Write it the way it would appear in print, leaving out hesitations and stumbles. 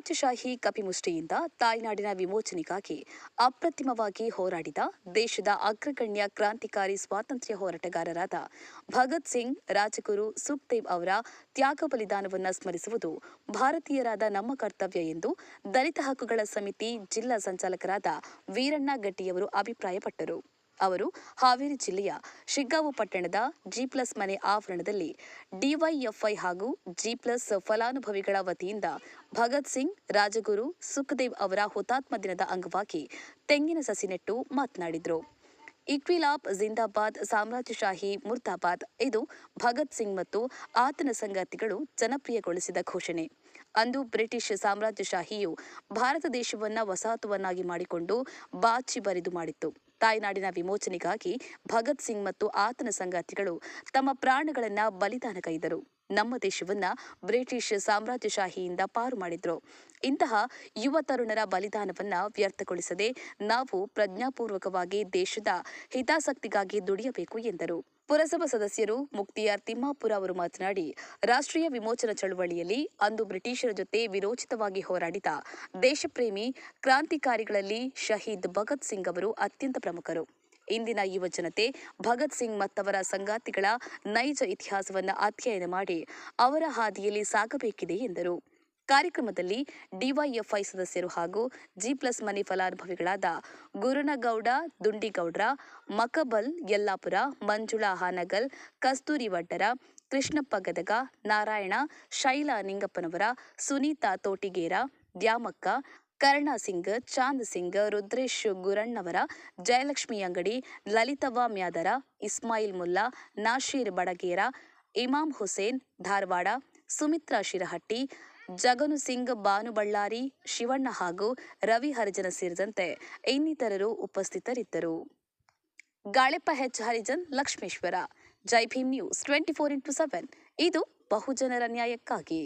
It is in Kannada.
ಸಾಮ್ರಾಜ್ಯಶಾಹಿ ಕಪಿಮುಷ್ಟಿಯಿಂದ ತಾಯ್ನಾಡಿನ ವಿಮೋಚನೆಗಾಗಿ ಅಪ್ರತಿಮವಾಗಿ ಹೋರಾಡಿದ ದೇಶದ ಅಗ್ರಗಣ್ಯ ಕ್ರಾಂತಿಕಾರಿ ಸ್ವಾತಂತ್ರ್ಯ ಹೋರಾಟಗಾರರಾದ ಭಗತ್ ಸಿಂಗ್, ರಾಜಗುರು ಸುಖ್ದೇವ್ ಅವರ ತ್ಯಾಗ ಬಲಿದಾನವನ್ನು ಸ್ಮರಿಸುವುದು ಭಾರತೀಯರಾದ ನಮ್ಮ ಕರ್ತವ್ಯ ಎಂದು ದಲಿತ ಹಕ್ಕುಗಳ ಸಮಿತಿ ಜಿಲ್ಲಾ ಸಂಚಾಲಕರಾದ ವೀರಣ್ಣ ಗಟ್ಟಿಯವರು ಅಭಿಪ್ರಾಯಪಟ್ಟರು. ಅವರು ಹಾವೇರಿ ಜಿಲ್ಲೆಯ ಶಿಗ್ಗಾಂವ ಪಟ್ಟಣದ ಜಿ+ ಮನೆ ಆವರಣದಲ್ಲಿ ಡಿವೈಎಫ್ಐ ಹಾಗೂ ಜಿ+ ಫಲಾನುಭವಿಗಳ ವತಿಯಿಂದ ಭಗತ್ ಸಿಂಗ್, ರಾಜಗುರು ಸುಖ್ದೇವ್ ಅವರ ಹುತಾತ್ಮ ದಿನದ ಅಂಗವಾಗಿ ತೆಂಗಿನ ಸಸಿ ನೆಟ್ಟು ಮಾತನಾಡಿದರು. ಇಕ್ವಿಲಾಬ್ ಜಿಂದಾಬಾದ್, ಸಾಮ್ರಾಜ್ಯಶಾಹಿ ಮುರ್ದಾಬಾದ್ ಇದು ಭಗತ್ ಸಿಂಗ್ ಮತ್ತು ಆತನ ಸಂಗಾತಿಗಳು ಜನಪ್ರಿಯಗೊಳಿಸಿದ ಘೋಷಣೆ. ಅಂದು ಬ್ರಿಟಿಷ್ ಸಾಮ್ರಾಜ್ಯಶಾಹಿಯು ಭಾರತ ದೇಶವನ್ನ ವಸಾಹತುವನ್ನಾಗಿ ಮಾಡಿಕೊಂಡು ಬಾಚಿ ಬರಿದು ಮಾಡಿತ್ತು. ತಾಯ್ನಾಡಿನ ವಿಮೋಚನೆಗಾಗಿ ಭಗತ್ ಸಿಂಗ್ ಮತ್ತು ಆತನ ಸಂಗಾತಿಗಳು ತಮ್ಮ ಪ್ರಾಣಗಳನ್ನ ಬಲಿದಾನಗೈದರು. ನಮ್ಮ ದೇಶವನ್ನ ಬ್ರಿಟಿಷ್ ಸಾಮ್ರಾಜ್ಯಶಾಹಿಯಿಂದ ಪಾರು ಮಾಡಿದ್ರು. ಇಂತಹ ಯುವ ತರುಣರ ಬಲಿದಾನವನ್ನ ವ್ಯರ್ಥಗೊಳಿಸದೆ ನಾವು ಪ್ರಜ್ಞಾಪೂರ್ವಕವಾಗಿ ದೇಶದ ಹಿತಾಸಕ್ತಿಗಾಗಿ ದುಡಿಯಬೇಕು ಎಂದರು. ಪುರಸಭಾ ಸದಸ್ಯರು ಮುಕ್ತಿಯಾರ್ ತಿಮ್ಮಾಪುರ ಅವರು ಮಾತನಾಡಿ, ರಾಷ್ಟ್ರೀಯ ವಿಮೋಚನಾ ಚಳವಳಿಯಲ್ಲಿ ಅಂದು ಬ್ರಿಟಿಷರ ಜೊತೆ ವಿರೋಚಿತವಾಗಿ ಹೋರಾಡಿದ ದೇಶಪ್ರೇಮಿ ಕ್ರಾಂತಿಕಾರಿಗಳಲ್ಲಿ ಶಹೀದ್ ಭಗತ್ ಸಿಂಗ್ ಅವರು ಅತ್ಯಂತ ಪ್ರಮುಖರು. ಇಂದಿನ ಯುವ ಜನತೆ ಭಗತ್ ಸಿಂಗ್ ಮತ್ತವರ ಸಂಗಾತಿಗಳ ನೈಜ ಇತಿಹಾಸವನ್ನು ಅಧ್ಯಯನ ಮಾಡಿ ಅವರ ಹಾದಿಯಲ್ಲಿ ಸಾಗಬೇಕಿದೆ ಎಂದರು. ಕಾರ್ಯಕ್ರಮದಲ್ಲಿ ಡಿವೈಎಫ್ಐ ಸದಸ್ಯರು ಹಾಗೂ ಜಿ+ ಮನೆ ಫಲಾನುಭವಿಗಳಾದ ಗುರುನಗೌಡ ದುಂಡಿಗೌಡ್ರ, ಮಕಬಲ್ ಯಲ್ಲಾಪುರ, ಮಂಜುಳಾ ಹಾನಗಲ್, ಕಸ್ತೂರಿ ವಡ್ಡರ, ಕೃಷ್ಣಪ್ಪ ಗದಗ, ನಾರಾಯಣ, ಶೈಲಾ ನಿಂಗಪ್ಪನವರ, ಸುನೀತಾ ತೋಟಿಗೇರ, ದ್ಯಾಮಕ್ಕ, ಕರ್ಣ ಸಿಂಗ್, ಚಾಂದ್ ಸಿಂಗ್, ರುದ್ರೇಶ್ ಗುರಣ್ಣವರ, ಜಯಲಕ್ಷ್ಮಿ ಅಂಗಡಿ, ಲಲಿತವ್ವ ಮ್ಯಾದರ, ಇಸ್ಮಾಯಿಲ್ ಮುಲ್ಲಾ, ನಾಶೀರ್ ಬಡಗೇರ, ಇಮಾಮ್ ಹುಸೇನ್ ಧಾರವಾಡ, ಸುಮಿತ್ರಾ ಶಿರಹಟ್ಟಿ, ಜಗನು ಸಿಂಗ್ ಬಾನುಬಳ್ಳಾರಿ, ಶಿವಣ್ಣ ಹಾಗೂ ರವಿ ಹರಿಜನ ಸೇರಿದಂತೆ ಇನ್ನಿತರರು ಉಪಸ್ಥಿತರಿದ್ದರು. ಗಾಳೆಪ್ಪ ಹೆಚ್ ಹರಿಜನ್, ಲಕ್ಷ್ಮೇಶ್ವರ. ಜೈ ಭೀಮ್ ನ್ಯೂಸ್ 24x7 ಇದು ಬಹುಜನರ ನ್ಯಾಯಕ್ಕಾಗಿ.